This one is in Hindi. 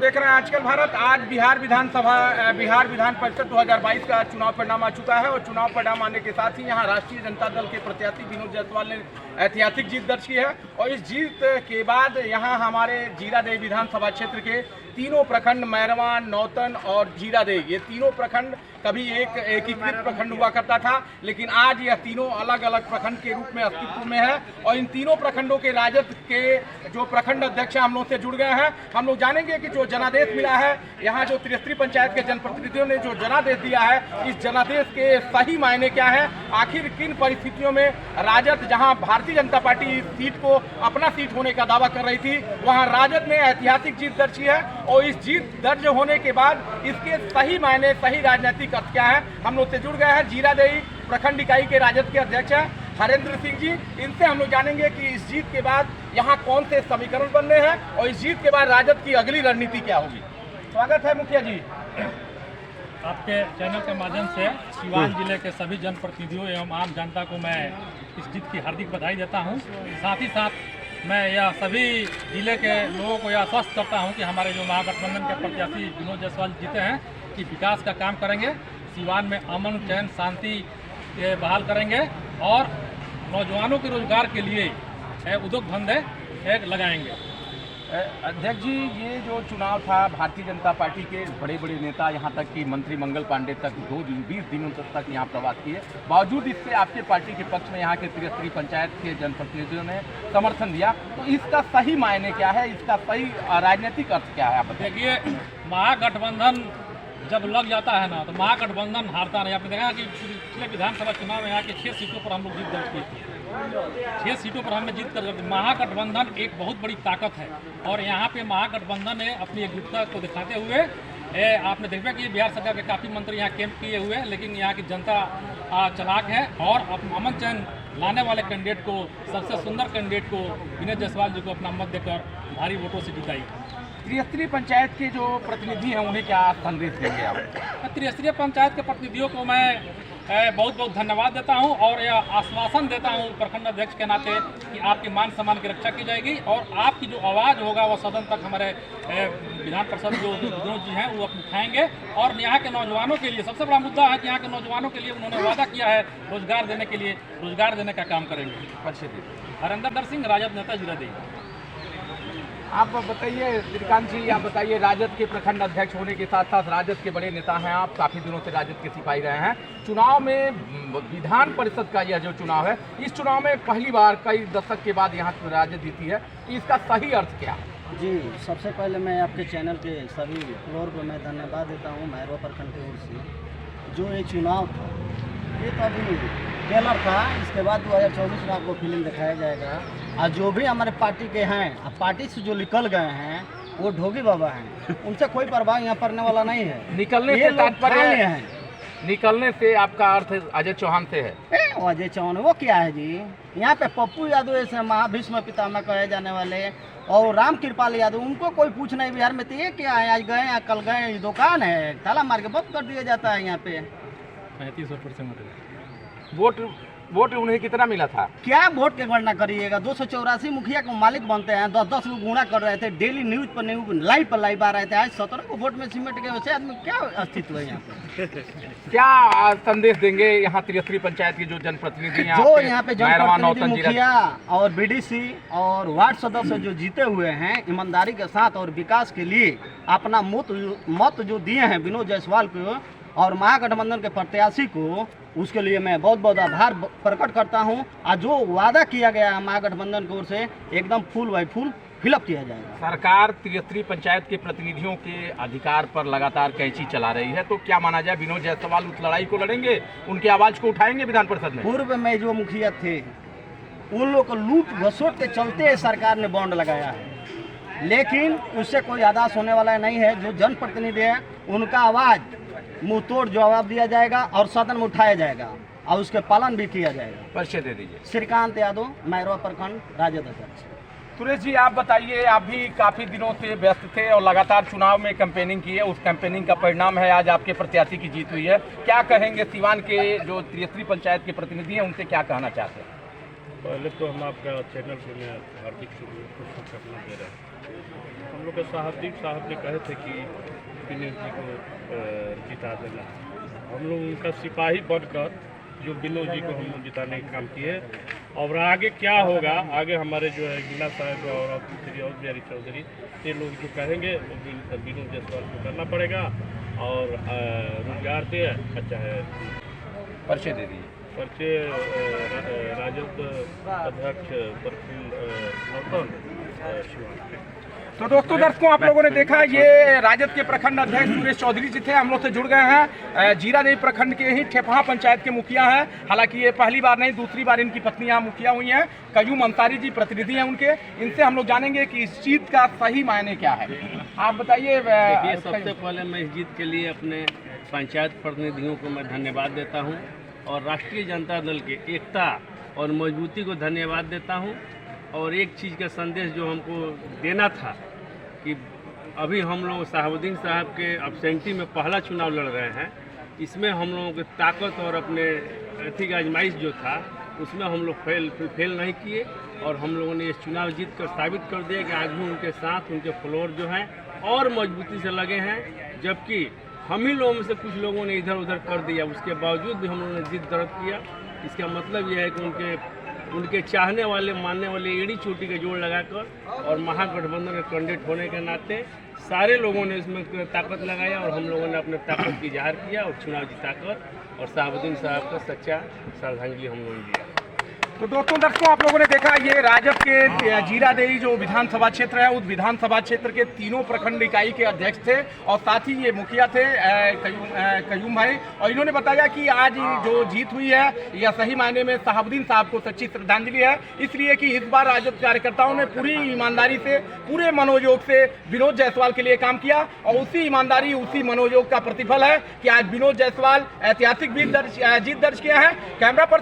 देख रहे हैं आजकल भारत। आज बिहार विधान परिषद 2022 का चुनाव परिणाम आ चुका है और चुनाव परिणाम आने के साथ ही यहाँ राष्ट्रीय जनता दल के प्रत्याशी विनोद जायसवाल ने ऐतिहासिक जीत दर्ज की है। और इस जीत के बाद यहाँ हमारे जीरादेई विधानसभा क्षेत्र के तीनों प्रखंड मैरवा, नौतन और जीरादेई, ये तीनों प्रखंड कभी एक एकीकृत प्रखंड हुआ करता था, लेकिन आज यह तीनों अलग अलग प्रखंड के रूप में अस्तित्व में है। और इन तीनों प्रखंडों के राजद के जो प्रखंड अध्यक्ष हम लोग से जुड़ गए हैं। हम लोग जानेंगे कि जो जनादेश मिला है, यहाँ जो त्रिस्तरीय पंचायत के जनप्रतिनिधियों ने जो जनादेश दिया है, इस जनादेश के सही मायने क्या है, आखिर किन परिस्थितियों में राजद, जहाँ भारतीय जनता पार्टी इस सीट को अपना सीट होने का दावा कर रही थी, वहाँ राजद ने ऐतिहासिक जीत दर्ज की है। और इस जीत दर्ज होने के बाद इसके सही मायने, सही राजनीतिक अर्थ क्या है, हम लोग से जुड़ गए हैं जीरादेई प्रखंड इकाई के राजद के अध्यक्ष हैं हरेंद्र सिंह जी। इनसे हम लोग जानेंगे कि इस जीत के बाद यहाँ कौन से समीकरण बनने हैं और इस जीत के बाद राजद की अगली रणनीति क्या होगी। स्वागत है मुखिया जी आपके चैनल के माध्यम से। सिवान जिले के सभी जनप्रतिनिधियों एवं आम जनता को मैं इस जीत की हार्दिक बधाई देता हूं। साथ ही साथ मैं यह सभी जिले के लोगों को यह आश्वस्त करता हूं कि हमारे जो महागठबंधन के प्रत्याशी विनोद जायसवाल जीते हैं कि विकास का काम करेंगे, सिवान में अमन, चैन, शांति बहाल करेंगे और नौजवानों के रोजगार के लिए उद्योग धंधे लगाएंगे। अध्यक्ष जी, ये जो चुनाव था, भारतीय जनता पार्टी के बड़े बड़े नेता, यहाँ तक कि मंत्री मंगल पांडे तक 20 दिनों तक यहाँ प्रवास किए, बावजूद इससे आपके पार्टी के पक्ष में यहाँ के त्रिस्तरीय पंचायत के जनप्रतिनिधियों ने समर्थन दिया। तो इसका सही मायने क्या है, इसका सही राजनीतिक अर्थ क्या है, आप देखिए। महागठबंधन जब लग जाता है ना, तो महागठबंधन हारता नहीं। आपने देखा कि पिछले विधानसभा चुनाव में यहाँ के 6 सीटों पर हम लोग जीत दर्ज किए थे। 6 सीटों पर हमने जीत कर, महागठबंधन एक बहुत बड़ी ताकत है और यहाँ पे महागठबंधन ने अपनी एकजुटता को दिखाते हुए आपने देखा कि बिहार सरकार के काफ़ी मंत्री यहाँ कैंप किए हुए हैं, लेकिन यहाँ की जनता चालाक है और अमन चैन लाने वाले कैंडिडेट को, सबसे सुंदर कैंडिडेट को, विनोद जायसवाल जी को अपना मत देकर भारी वोटों से जिताई। त्रिस्तरीय पंचायत के जो प्रतिनिधि हैं उन्हें क्या संदेश देंगे आप? त्रिस्तरीय पंचायत के प्रतिनिधियों को मैं बहुत बहुत धन्यवाद देता हूं और यह आश्वासन देता हूं प्रखंड अध्यक्ष के नाते कि आपके मान सम्मान की रक्षा की जाएगी और आपकी जो आवाज़ होगा वो सदन तक हमारे विधान परिषद जो विनोद जी हैं वो उठाएंगे। और यहाँ के नौजवानों के लिए सबसे बड़ा मुद्दा है कि यहाँ के नौजवानों के लिए उन्होंने वादा किया है रोजगार देने के लिए, रोजगार देने का काम करेंगे। हरेंद्र सिंह, राजद नेता, जीरादेई। आप बताइए श्रीकांत जी, आप बताइए, राजद के प्रखंड अध्यक्ष होने के साथ साथ राजद के बड़े नेता हैं आप, काफ़ी दिनों से राजद के सिपाही रहे हैं। चुनाव में विधान परिषद का यह जो चुनाव है, इस चुनाव में पहली बार कई दशक के बाद यहाँ राजद जीती है, इसका सही अर्थ क्या है? जी, सबसे पहले मैं आपके चैनल के सभी फ्लोर को मैं धन्यवाद देता हूँ मैरवा प्रखंड की ओर से। जो ये चुनाव था, ये तो अभी ट्रेलर था, इसके बाद 2024 में आपको फिल्म दिखाया जाएगा। और जो भी हमारे पार्टी के हैं, पार्टी से जो निकल गए हैं, वो ढोगी बाबा हैं, उनसे कोई प्रभाव यहाँ पड़ने वाला नहीं है। निकलने से तात्पर्य है, निकलने से आपका अर्थ अजय चौहान से है? अजय चौहान वो क्या है जी? यहाँ पे पप्पू यादव ऐसे महाभीष्म पितामह कहे जाने वाले और राम कृपाल यादव, उनको कोई पूछ नहीं बिहार में। तो ये क्या है, आज गए या कल गए, दुकान है, ताला मार के बंद कर दिया जाता है यहाँ पे। 35% वोट उन्हें कितना मिला था? क्या वोट की गणना करिएगा, 284 मुखिया को मालिक बनते हैं, 10-10 लोग गुणा कर रहे थे, डेली न्यूज पर न्यूज, लाइव पर लाइव आ रहे थे। आज 17 को वोट में सिमट गए, वैसे आदमी क्या अस्तित्व है यहाँ पे? क्या संदेश देंगे यहाँ त्रिस्तरीय पंचायत के जो जनप्रतिनिधि हैं, जो यहाँ पे जनप्रतिनिधि, मुखिया और बीडीसी और वार्ड सदस्य जो जीते हुए हैं ईमानदारी के साथ और विकास के लिए अपना मत जो दिए हैं विनोद जायसवाल को और महागठबंधन के प्रत्याशी को, उसके लिए मैं बहुत बहुत आभार प्रकट करता हूं। और जो वादा किया गया है महागठबंधन की ओर से, एकदम फुल बाई फुल फिलअप किया जाएगा। सरकार त्रिस्तरीय पंचायत के प्रतिनिधियों के अधिकार पर लगातार कैंची चला रही है, तो क्या माना जाए विनोद जायसवाल उस लड़ाई को लड़ेंगे, उनकी आवाज को उठाएंगे विधान परिषद में? पूर्व में जो मुखिया थे उन लोग को लूट घसोट के चलते सरकार ने बॉन्ड लगाया है, लेकिन उससे कोई आदास होने वाला नहीं है। जो जनप्रतिनिधि है उनका आवाज़ मुंह तोड़ जवाब दिया जाएगा और सदन में उठाया जाएगा और उसके पालन भी किया जाएगा। परिचय दे दीजिए। श्रीकांत यादव, मैरवा प्रखंड, राजद अध्यक्ष। सुरेश जी, आप बताइए, आप भी काफ़ी दिनों से व्यस्त थे और लगातार चुनाव में कैंपेनिंग की है, उस कैंपेनिंग का परिणाम है आज आपके प्रत्याशी की जीत हुई है। क्या कहेंगे सिवान के जो त्रिस्तरीय पंचायत के प्रतिनिधि हैं, उनसे क्या कहना चाहते हैं? पहले तो हम आपका चैनल पे मैं हार्दिक शुभकामना दे रहे हैं। हम लोग के साहब ने कहे थे कि विनोद जी को जिता देना। हम लोग उनका सिपाही बनकर जो विनोद जी को हम लोग जिताने का काम किए। और आगे क्या होगा, आगे हमारे जो है गिला साहब और श्री और बिहारी चौधरी ये लोग जो कहेंगे विनोद जायसवाल को करना पड़ेगा। और रोजगार दे, अच्छा है परिचय दे दीजिए। परिचय राजद अध्यक्ष प्रफुल्ल नौतन शिवान। तो दोस्तों दर्शकों, आप लोगों ने देखा ये राजद के प्रखंड अध्यक्ष सुरेश चौधरी जी थे, हम लोग से जुड़ गए हैं। जीरादेवी प्रखंड के ही ठेपहा पंचायत के मुखिया हैं। हालांकि ये पहली बार नहीं, दूसरी बार इनकी पत्नी यहाँ मुखिया हुई हैं। कयूम अंसारी जी प्रतिनिधि हैं उनके, इनसे हम लोग जानेंगे कि इस जीत का सही मायने क्या है। आप बताइए। देखिए, सबसे पहले मैं इस जीत के लिए अपने पंचायत प्रतिनिधियों को मैं धन्यवाद देता हूं और राष्ट्रीय जनता दल के एकता और मजबूती को धन्यवाद देता हूं। और एक चीज़ का संदेश जो हमको देना था कि अभी हम लोग शहाबुद्दीन साहब के अब्सेंटी में पहला चुनाव लड़ रहे हैं। इसमें हम लोगों की ताकत और अपने आर्थिक आजमाइश जो था उसमें हम लोग फेल नहीं किए। और हम लोगों ने ये चुनाव जीत कर साबित कर दिया कि आज भी उनके साथ उनके फ्लोर जो हैं और मजबूती से लगे हैं। जबकि हम ही लोगों में से कुछ लोगों ने इधर उधर कर दिया, उसके बावजूद भी हम लोगों ने जीत दर्ज किया। इसका मतलब यह है कि उनके चाहने वाले मानने वाले एड़ी चोटी का जोड़ लगाकर और महागठबंधन के कैंडिडेट होने के नाते सारे लोगों ने इसमें ताकत लगाया और हम लोगों ने अपने ताकत की इजहार किया और चुनाव जिताकर और शहाबुद्दीन साहब का सच्चा श्रद्धांजलि हम लोगों ने दिया। तो दोस्तों दर्शकों, आप लोगों ने देखा ये राजद के जीरादेवी जो विधानसभा क्षेत्र है उस विधानसभा क्षेत्र के तीनों प्रखंड इकाई के अध्यक्ष थे और साथ ही ये मुखिया थे कयूम भाई। और इन्होंने बताया कि आज जो जीत हुई है यह सही मायने में शहाबुद्दीन साहब को सच्ची श्रद्धांजलि है, इसलिए कि इस बार राजद कार्यकर्ताओं ने पूरी ईमानदारी से पूरे मनोयोग से विनोद जायसवाल के लिए काम किया। और उसी ईमानदारी उसी मनोयोग का प्रतिफल है कि आज विनोद जायसवाल ऐतिहासिक जीत दर्ज किया है। कैमरा पर